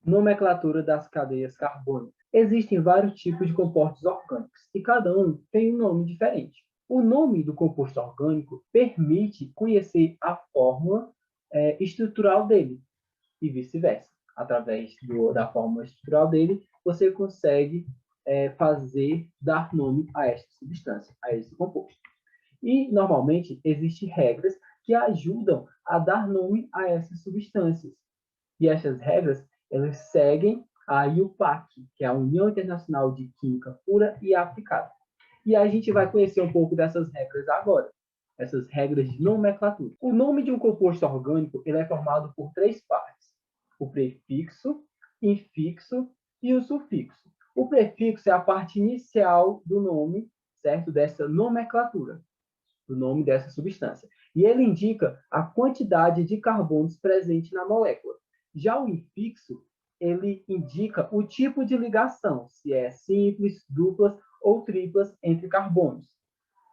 Nomenclatura das cadeias carbônicas. Existem vários tipos de compostos orgânicos e cada um tem um nome diferente. O nome do composto orgânico permite conhecer a fórmula estrutural dele e vice-versa. Através da fórmula estrutural dele, você consegue dar nome a esta substância, a esse composto. E, normalmente, existem regras que ajudam a dar nome a essas substâncias. E essas regras, elas seguem a IUPAC, que é a União Internacional de Química Pura e Aplicada. E a gente vai conhecer um pouco dessas regras agora, essas regras de nomenclatura. O nome de um composto orgânico ele é formado por três partes: o prefixo, infixo e o sufixo. O prefixo é a parte inicial do nome, certo? Dessa nomenclatura, do nome dessa substância. E ele indica a quantidade de carbonos presente na molécula. Já o infixo, ele indica o tipo de ligação, se é simples, duplas ou triplas entre carbonos,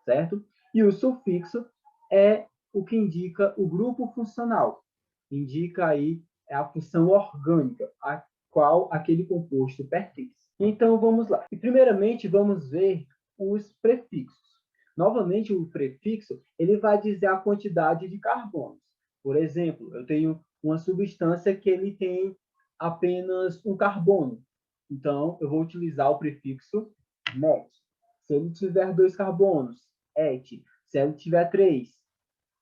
certo? E o sufixo é o que indica o grupo funcional. Indica aí a função orgânica, a qual aquele composto pertence. Então, vamos lá. E, primeiramente, vamos ver os prefixos. Novamente, o prefixo ele vai dizer a quantidade de carbonos. Por exemplo, eu tenho uma substância que ele tem apenas um carbono. Então, eu vou utilizar o prefixo met. Se ele tiver 2 carbonos, et. Se ele tiver 3,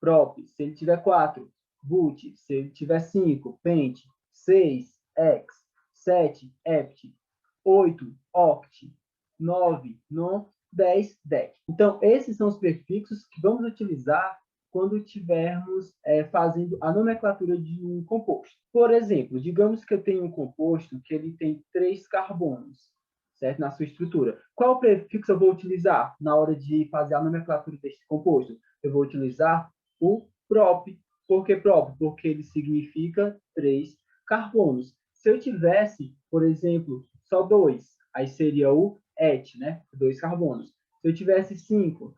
prop. Se ele tiver 4, but. Se ele tiver 5, pent. 6, hex. 7, hept. 8, oct. 9, non. 10, dec. Então, esses são os prefixos que vamos utilizar quando estivermos fazendo a nomenclatura de um composto. Por exemplo, digamos que eu tenho um composto que ele tem 3 carbonos, certo? Na sua estrutura. Qual prefixo eu vou utilizar na hora de fazer a nomenclatura deste composto? Eu vou utilizar o prop. Por que prop? Porque ele significa 3 carbonos. Se eu tivesse, por exemplo, só 2, aí seria o et, né? 2 carbonos. Se eu tivesse 5,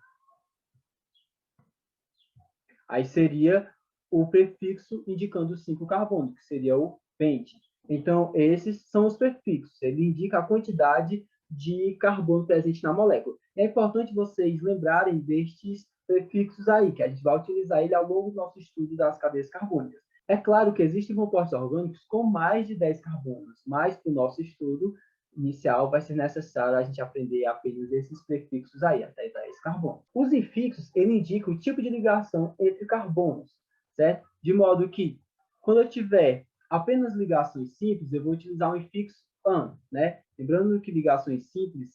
aí seria o prefixo indicando 5 carbonos, que seria o pent. Então, esses são os prefixos. Ele indica a quantidade de carbono presente na molécula. É importante vocês lembrarem destes prefixos aí, que a gente vai utilizar ele ao longo do nosso estudo das cadeias carbônicas. É claro que existem compostos orgânicos com mais de 10 carbonos, mas para o nosso estudo inicial vai ser necessário a gente aprender apenas esses prefixos aí, até 10 carbonos. Os infixos, ele indica o tipo de ligação entre carbonos, certo? De modo que, quando eu tiver apenas ligações simples, eu vou utilizar o infixo an, né? Lembrando que ligações simples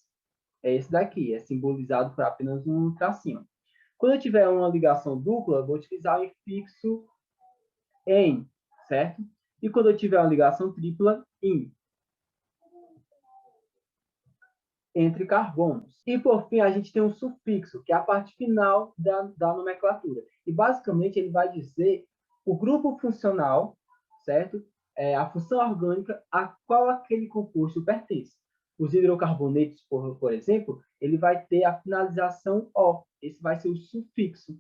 é esse daqui, é simbolizado por apenas um tracinho. Quando eu tiver uma ligação dupla, eu vou utilizar o infixo en, certo? E quando eu tiver uma ligação tripla, in. Entre carbonos. E, por fim, a gente tem um sufixo, que é a parte final da nomenclatura. E, basicamente, ele vai dizer o grupo funcional, certo? A função orgânica a qual aquele composto pertence. Os hidrocarbonetos, por exemplo, ele vai ter a finalização O. Esse vai ser o sufixo,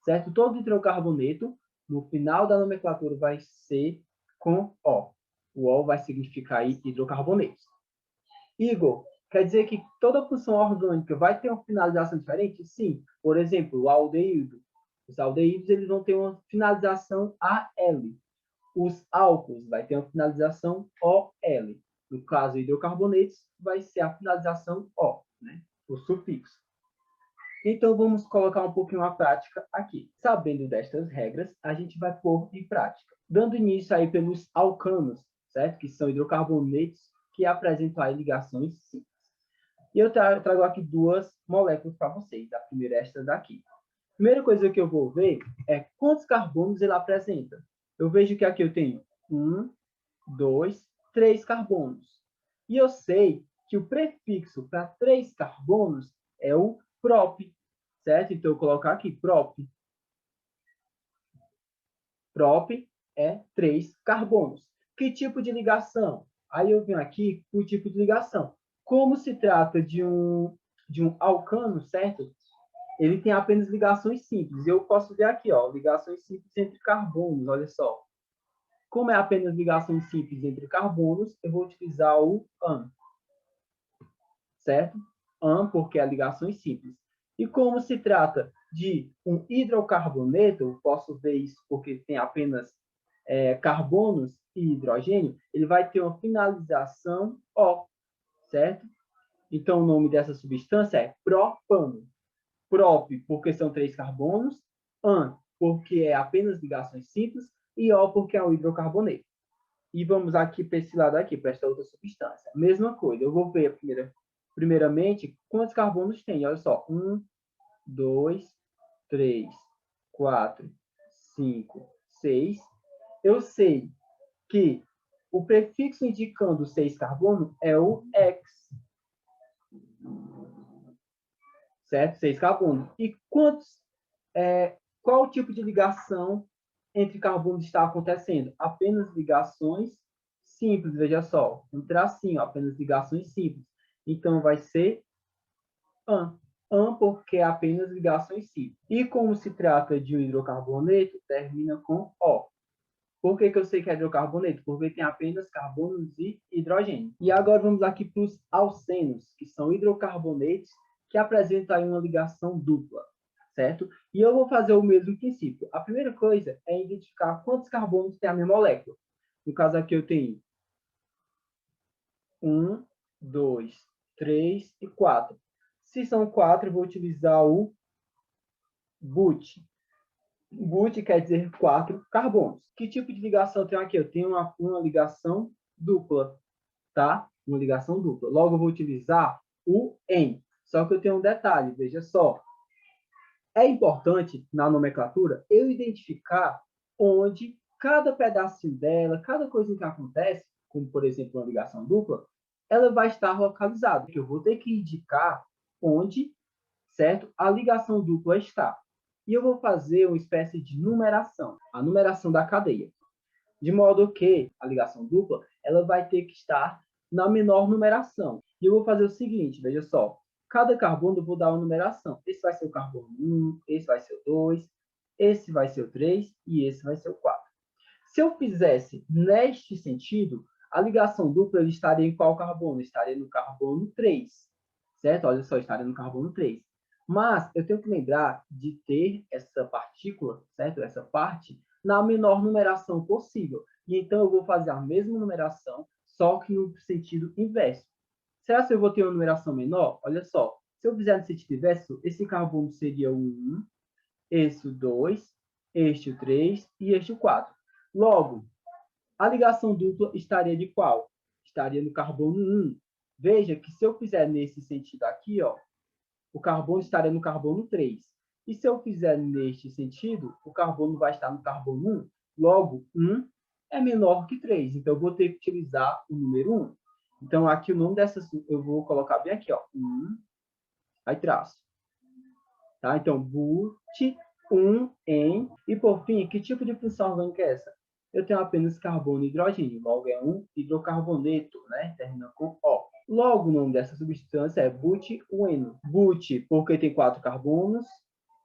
certo? Todo hidrocarboneto, no final da nomenclatura, vai ser com O. O O vai significar aí hidrocarbonetos. Igor, quer dizer que toda função orgânica vai ter uma finalização diferente? Sim. Por exemplo, o aldeído. Os aldeídos eles vão ter uma finalização AL. Os álcools vai ter uma finalização OL. No caso, hidrocarbonetos vai ser a finalização O, né? O sufixo. Então, vamos colocar um pouquinho a prática aqui. Sabendo destas regras, a gente vai pôr em prática. Dando início aí pelos alcanos, certo? Que são hidrocarbonetos que apresentam aí ligações simples. E eu trago aqui 2 moléculas para vocês. A primeira é esta daqui. A primeira coisa que eu vou ver é quantos carbonos ele apresenta. Eu vejo que aqui eu tenho 1, 2, 3 carbonos. E eu sei que o prefixo para 3 carbonos é o prop, certo? Então, eu coloco aqui prop. Prop é 3 carbonos. Que tipo de ligação? Aí eu venho aqui o tipo de ligação. Como se trata de um alcano, certo? Ele tem apenas ligações simples. Eu posso ver aqui, ó, ligações simples entre carbonos, olha só. Como é apenas ligações simples entre carbonos, eu vou utilizar o AN, certo? AN porque é ligações simples. E como se trata de um hidrocarboneto, eu posso ver isso porque tem apenas carbonos e hidrogênio, ele vai ter uma finalização O, certo? Então, o nome dessa substância é propano. Prop, porque são 3 carbonos, AN, porque é apenas ligações simples, e O, porque é um hidrocarboneto. E vamos aqui para esse lado aqui, para esta outra substância. Mesma coisa, eu vou ver primeiramente quantos carbonos tem. Olha só, 1, 2, 3, 4, 5, 6. Eu sei que o prefixo indicando 6 carbono é o X, certo? 6 carbonos. E qual o tipo de ligação entre carbonos está acontecendo? Apenas ligações simples, veja só, um tracinho, apenas ligações simples. Então, vai ser AN. AN porque é apenas ligações simples. E como se trata de um hidrocarboneto, termina com O. Por que eu sei que é hidrocarboneto? Porque tem apenas carbonos e hidrogênio. E agora vamos aqui para os alcenos, que são hidrocarbonetos que apresentam aí uma ligação dupla, certo? E eu vou fazer o mesmo princípio. A primeira coisa é identificar quantos carbonos tem a minha molécula. No caso aqui eu tenho 1, 2, 3 e 4. Se são 4, eu vou utilizar o but. But quer dizer 4 carbonos. Que tipo de ligação eu tenho aqui? Eu tenho uma ligação dupla, tá? Uma ligação dupla. Logo, eu vou utilizar o EN. Só que eu tenho um detalhe, veja só. É importante, na nomenclatura, eu identificar onde cada pedacinho dela, cada coisa que acontece, como, por exemplo, uma ligação dupla, ela vai estar localizada. Eu vou ter que indicar onde, certo, a ligação dupla está. E eu vou fazer uma espécie de numeração, a numeração da cadeia. De modo que a ligação dupla ela vai ter que estar na menor numeração. E eu vou fazer o seguinte, veja só. Cada carbono eu vou dar uma numeração. Esse vai ser o carbono 1, esse vai ser o 2, esse vai ser o 3 e esse vai ser o 4. Se eu fizesse neste sentido, a ligação dupla ele estaria em qual carbono? Estaria no carbono 3, certo? Olha só, estaria no carbono 3. Mas eu tenho que lembrar de ter essa partícula, certo? Essa parte, na menor numeração possível. E então eu vou fazer a mesma numeração, só que no sentido inverso. Será que eu vou ter uma numeração menor? Olha só, se eu fizer no sentido inverso, esse carbono seria o 1, esse o 2, este o 3 e este o 4. Logo, a ligação dupla estaria de qual? Estaria no carbono 1. Veja que se eu fizer nesse sentido aqui, ó, o carbono estaria no carbono 3. E se eu fizer neste sentido, o carbono vai estar no carbono 1. Logo, 1 é menor que 3. Então, eu vou ter que utilizar o número 1. Então, aqui o nome dessas, eu vou colocar bem aqui, ó, 1, aí traço. Tá? Então, but, 1, em. E, por fim, que tipo de função orgânica é essa? Eu tenho apenas carbono e hidrogênio. Logo, é um hidrocarboneto, né? Termina com O. Logo, o nome dessa substância é butueno. But, porque tem 4 carbonos.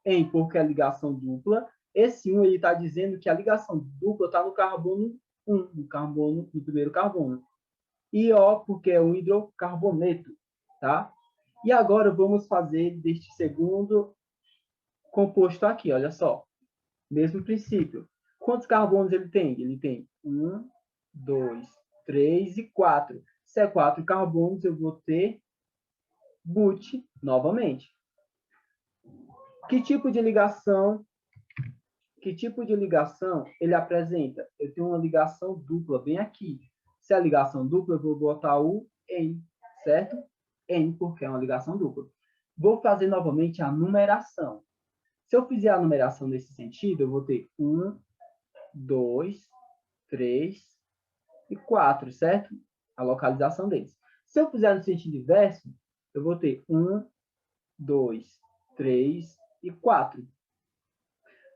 En, porque é ligação dupla. Esse 1 está dizendo que a ligação dupla está no carbono 1, no primeiro carbono. E O, porque é um hidrocarboneto. Tá? E agora vamos fazer deste segundo composto aqui, olha só. Mesmo princípio. Quantos carbonos ele tem? Ele tem 1, 2, 3 e 4. Se é 4 carbonos, eu vou ter but novamente. Que tipo de ligação ele apresenta? Eu tenho uma ligação dupla bem aqui. Se é ligação dupla, eu vou botar o en, certo? En, porque é uma ligação dupla. Vou fazer novamente a numeração. Se eu fizer a numeração nesse sentido, eu vou ter 1, 2, 3 e 4, certo? A localização deles. Se eu fizer no sentido inverso, eu vou ter 1, 2, 3 e 4.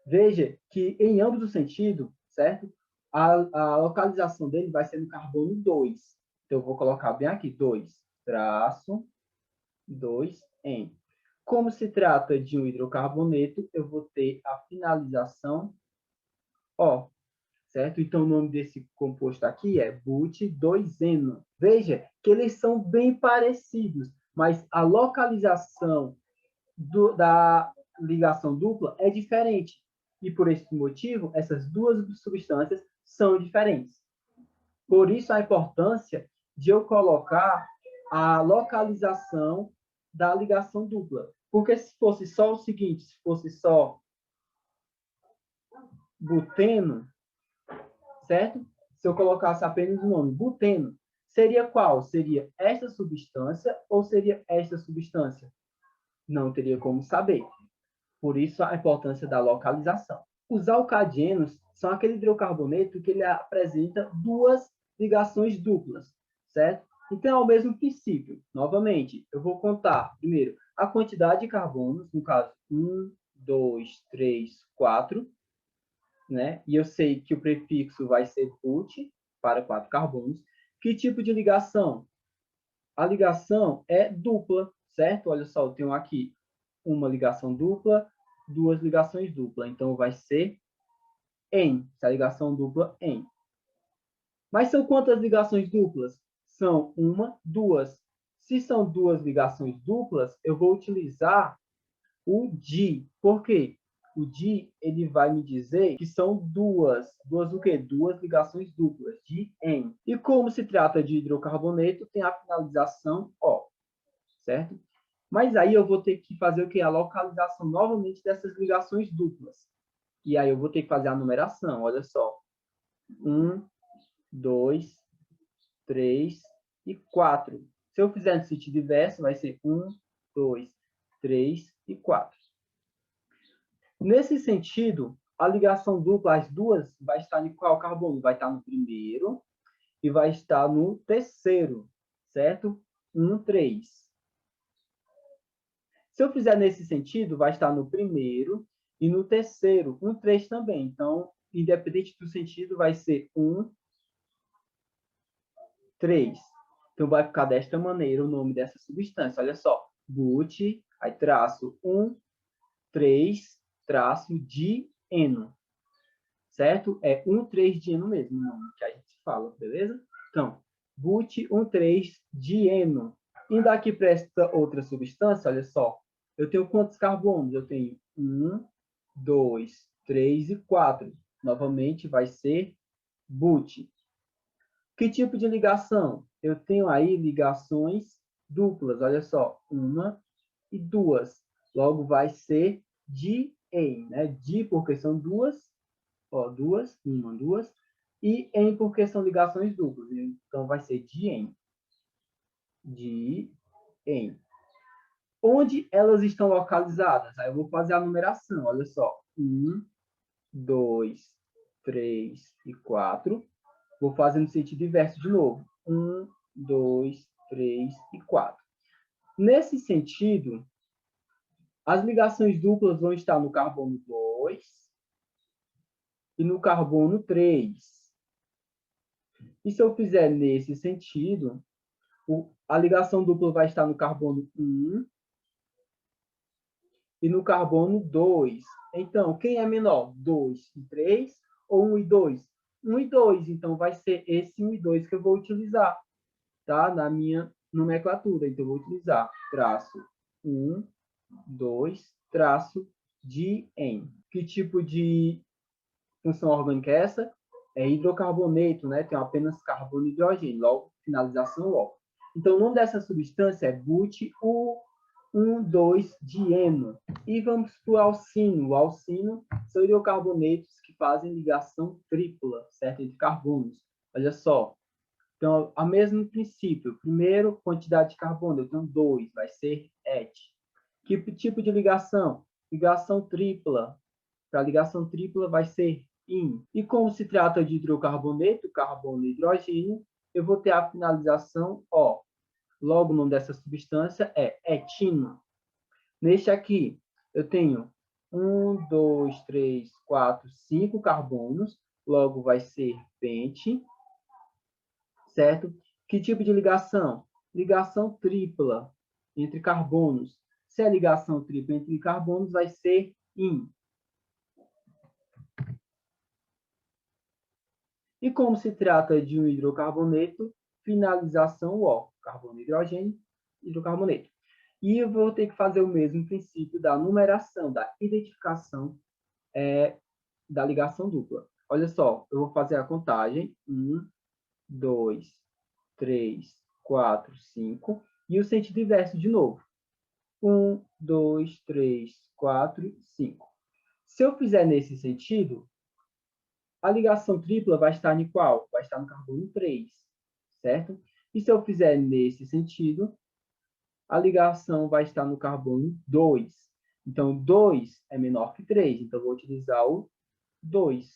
Veja que em ambos os sentidos, certo? A localização dele vai ser no carbono 2. Então, eu vou colocar bem aqui, 2, traço, 2, em. Como se trata de um hidrocarboneto, eu vou ter a finalização O, certo? Então, o nome desse composto aqui é but-2-eno. Veja que eles são bem parecidos, mas a localização da ligação dupla é diferente. E, por esse motivo, essas duas substâncias são diferentes. Por isso, a importância de eu colocar a localização da ligação dupla. Porque se fosse só o seguinte, se fosse só buteno, certo? Se eu colocasse apenas o nome buteno, seria qual? Seria esta substância ou seria esta substância? Não teria como saber. Por isso, a importância da localização. Os alcadenos são aquele hidrocarboneto que ele apresenta duas ligações duplas, certo? Então, é o mesmo princípio. Novamente, eu vou contar, primeiro, a quantidade de carbonos, no caso, 1, 2, 3, 4, né? E eu sei que o prefixo vai ser but, para 4 carbonos. Que tipo de ligação? A ligação é dupla, certo? Olha só, eu tenho aqui uma ligação dupla, duas ligações duplas. Então, vai ser em, essa ligação dupla em. Mas são quantas ligações duplas? São uma, duas. Se são duas ligações duplas, eu vou utilizar o de. Por quê? O de, ele vai me dizer que são duas o quê? Duas ligações duplas, de em. E como se trata de hidrocarboneto, tem a finalização O, certo? Mas aí eu vou ter que fazer o quê? A localização novamente dessas ligações duplas. E aí eu vou ter que fazer a numeração, olha só. 1, 2, 3 e 4. Se eu fizer no sentido inverso, vai ser 1, 2, 3 e 4. Nesse sentido, a ligação dupla, as duas, vai estar em qual carbono? Vai estar no primeiro e vai estar no terceiro, certo? 1, 3. Se eu fizer nesse sentido, vai estar no primeiro e no terceiro, 1, 3 também. Então, independente do sentido, vai ser 1, 3. Então, vai ficar desta maneira o nome dessa substância. Olha só, but, aí traço 1, 3, traço dieno. Certo? É 1,3-dieno mesmo o nome que a gente fala, beleza? Então, but 1,3-dieno. Indo aqui para esta outra substância, olha só. Eu tenho quantos carbonos? Eu tenho 1, 2, 3 e 4. Novamente, vai ser but. Que tipo de ligação? Eu tenho aí ligações duplas, olha só, uma e duas. Logo, vai ser di-en, né? Di porque são duas, ó, duas, uma, duas, e en porque são ligações duplas. Então, vai ser di-en. Di-en. Onde elas estão localizadas? Aí eu vou fazer a numeração, olha só. 1, 2, 3 e 4. Vou fazer no sentido inverso de novo. 1, 2, 3 e 4. Nesse sentido, as ligações duplas vão estar no carbono 2 e no carbono 3. E se eu fizer nesse sentido, a ligação dupla vai estar no carbono 1 e no carbono 2. Então, quem é menor? 2 e 3 ou 1 e 2? 1 e 2. Então, vai ser esse 1 e 2 que eu vou utilizar, tá? Na minha nomenclatura. Então, eu vou utilizar traço 1, 2, traço dien. Que tipo de função orgânica é essa? É hidrocarboneto, né? Tem apenas carbono e hidrogênio. Logo, finalização logo. Então, o nome dessa substância é but-1,2-dieno. E vamos para o alcino. O alcino são hidrocarbonetos que fazem ligação tripla, certo? Entre carbonos. Olha só. Então, o mesmo princípio. Primeiro, quantidade de carbono. Eu tenho 2, vai ser et. Que tipo de ligação? Ligação tripla. Para ligação tripla vai ser in. E como se trata de hidrocarboneto, carbono e hidrogênio, eu vou ter a finalização O. Logo, o nome dessa substância é etino. Neste aqui, eu tenho 1, 2, 3, 4, 5 carbonos. Logo, vai ser pente. Certo? Que tipo de ligação? Ligação tripla entre carbonos. Se a ligação tripla entre carbonos, vai ser in. E como se trata de um hidrocarboneto, finalização O, carbono, hidrogênio, hidrocarboneto. E eu vou ter que fazer o mesmo princípio da numeração, da identificação da ligação dupla. Olha só, eu vou fazer a contagem. 1, 2, 3, 4, 5. E o sentido inverso de novo. 1, 2, 3, 4, 5. Se eu fizer nesse sentido, a ligação tripla vai estar em qual? Vai estar no carbono 3, certo? E se eu fizer nesse sentido, a ligação vai estar no carbono 2. Então, 2 é menor que 3, então eu vou utilizar o 2.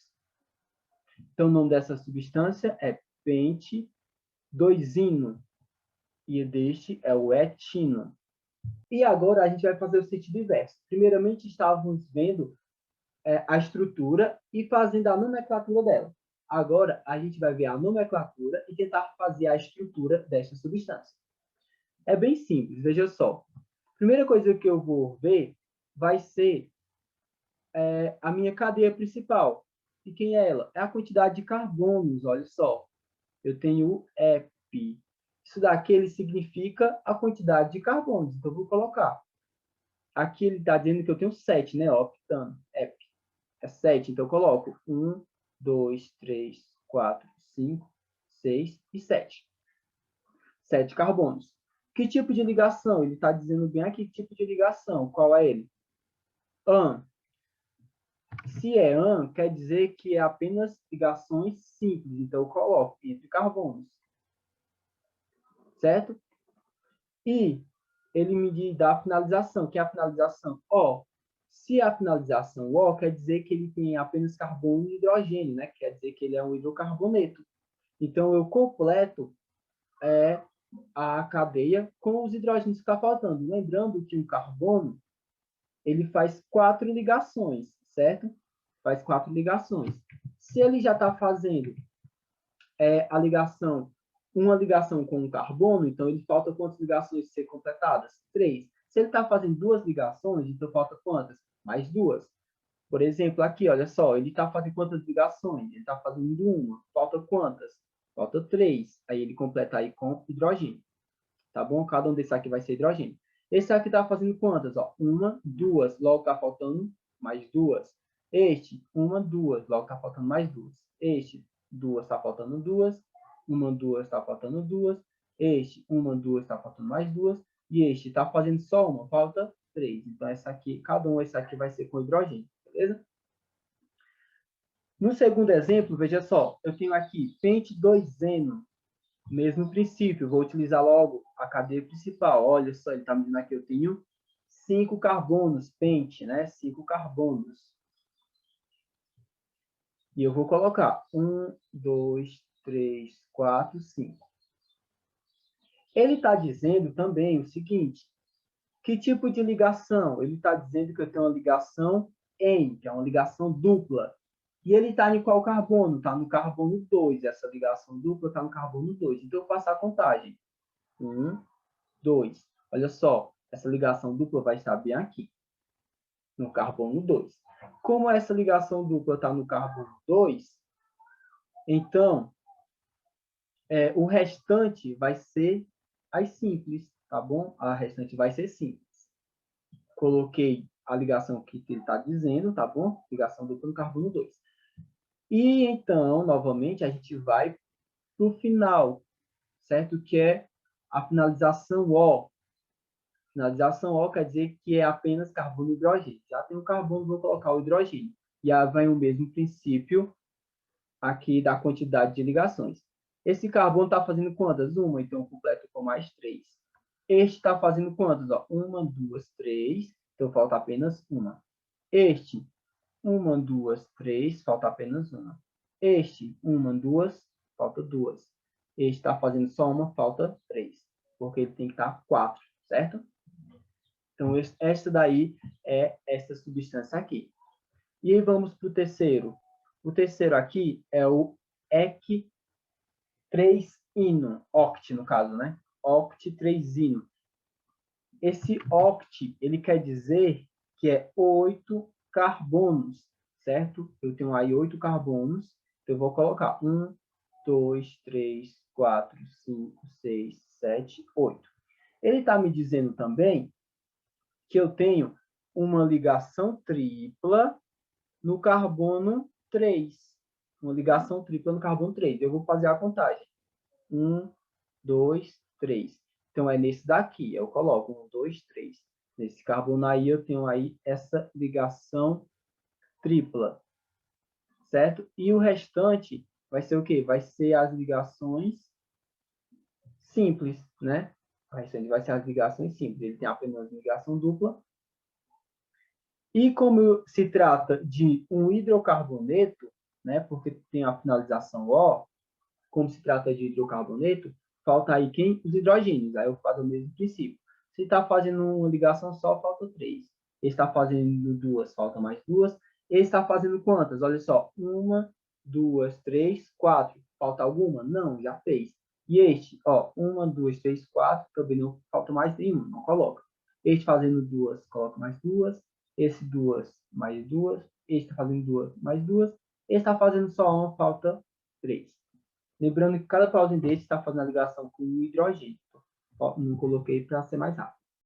Então, o nome dessa substância é pente-2ino, e deste é o etino. E agora a gente vai fazer o sentido inverso. Primeiramente, estávamos vendo a estrutura e fazendo a nomenclatura dela. Agora, a gente vai ver a nomenclatura e tentar fazer a estrutura desta substância. É bem simples, veja só. A primeira coisa que eu vou ver vai ser a minha cadeia principal. E quem é ela? É a quantidade de carbonos, olha só. Eu tenho o EP. Isso daqui ele significa a quantidade de carbonos. Então, eu vou colocar. Aqui ele está dizendo que eu tenho 7, né? Octano, EP. É 7, então eu coloco 1, 2, 3, 4, 5, 6 e 7. 7 carbonos. Que tipo de ligação? Ele está dizendo bem aqui que tipo de ligação. Qual é ele? AN. Se é AN, quer dizer que é apenas ligações simples. Então, eu coloco entre carbonos. Certo? E ele me dá a finalização. Que é a finalização? O. Se a finalização O, quer dizer que ele tem apenas carbono e hidrogênio, né? Quer dizer que ele é um hidrocarboneto. Então, eu completo a cadeia com os hidrogênios que está faltando. Lembrando que o carbono ele faz 4 ligações, certo? Faz 4 ligações. Se ele já está fazendo a ligação, uma ligação com o carbono, então ele falta quantas ligações ser completadas? 3. Se ele está fazendo 2 ligações, então falta quantas? Mais 2. Por exemplo, aqui, olha só, ele está fazendo quantas ligações? Ele está fazendo uma. Falta quantas? Falta 3. Aí ele completa aí com hidrogênio. Tá bom? Cada um desses aqui vai ser hidrogênio. Esse aqui está fazendo quantas? Ó, uma, duas. Logo está faltando mais 2. Este, uma, duas. Logo está faltando mais 2. Este, 2 está faltando 2. Uma, 2 está faltando 2. Este, uma, 2 está faltando mais 2. E este está fazendo só uma, falta 3. Então, essa aqui, cada um, esse aqui vai ser com hidrogênio, beleza? No segundo exemplo, veja só, eu tenho aqui pente-2eno. Mesmo princípio, vou utilizar logo a cadeia principal. Olha só, ele está me dizendo aqui, eu tenho 5 carbonos, pente, né? 5 carbonos. E eu vou colocar 1, 2, 3, 4, 5. Ele está dizendo também o seguinte, que tipo de ligação? Ele está dizendo que eu tenho uma ligação em, que é uma ligação dupla. E ele está em qual carbono? Está no carbono 2. Essa ligação dupla está no carbono 2. Então, eu faço a contagem. 1, 2. Olha só, essa ligação dupla vai estar bem aqui, no carbono 2. Como essa ligação dupla está no carbono 2, então, o restante vai ser as simples, tá bom? A restante vai ser simples. Coloquei a ligação que ele está dizendo, tá bom? Ligação dupla no carbono 2. E então, novamente, a gente vai para o final, certo? Que é a finalização O. Finalização O quer dizer que é apenas carbono e hidrogênio. Já tem o carbono, vou colocar o hidrogênio. E aí vem o mesmo princípio aqui da quantidade de ligações. Esse carbono está fazendo quantas? Uma, então eu completo com mais 3. Este está fazendo quantas? Ó, 1, 2, 3, então falta apenas uma. Este, 1, 2, 3, falta apenas uma. Este, 1, 2, falta 2. Este está fazendo só uma, falta 3. Porque ele tem que estar 4, certo? Então, essa daí é essa substância aqui. E aí vamos para o terceiro. O terceiro aqui é o EC3-ino, oct no caso, né? Oct-3-ino. Esse oct, ele quer dizer que é 8 carbonos, certo? Eu tenho aí 8 carbonos. Então, eu vou colocar 1, 2, 3, 4, 5, 6, 7, 8. Ele está me dizendo também que eu tenho uma ligação tripla no carbono 3. Uma ligação tripla no carbono 3. Eu vou fazer a contagem. 1, 2, 3. Então, é nesse daqui. Eu coloco 1, 2, 3. Nesse carbono aí, eu tenho aí essa ligação tripla. Certo? E o restante vai ser o quê? Vai ser as ligações simples, né? O restante vai ser as ligações simples. Ele tem apenas ligação dupla. E como se trata de um hidrocarboneto, né? Porque tem a finalização O, como se trata de hidrocarboneto, falta aí quem? Os hidrogênios. Aí eu faço o mesmo princípio. Se está fazendo uma ligação só, falta 3. Ele está fazendo duas, falta mais duas. Ele está fazendo quantas? Olha só. 1, 2, 3, 4. Falta alguma? Não, já fez. E este, ó, 1, 2, 3, 4. Também não falta mais nenhuma, não coloca. Este fazendo duas, coloca mais duas. Esse duas, mais duas. Este está fazendo duas, mais duas. Este está fazendo só uma, falta 3. Lembrando que cada pauzinho desse está fazendo a ligação com o hidrogênio. Não coloquei para ser mais rápido.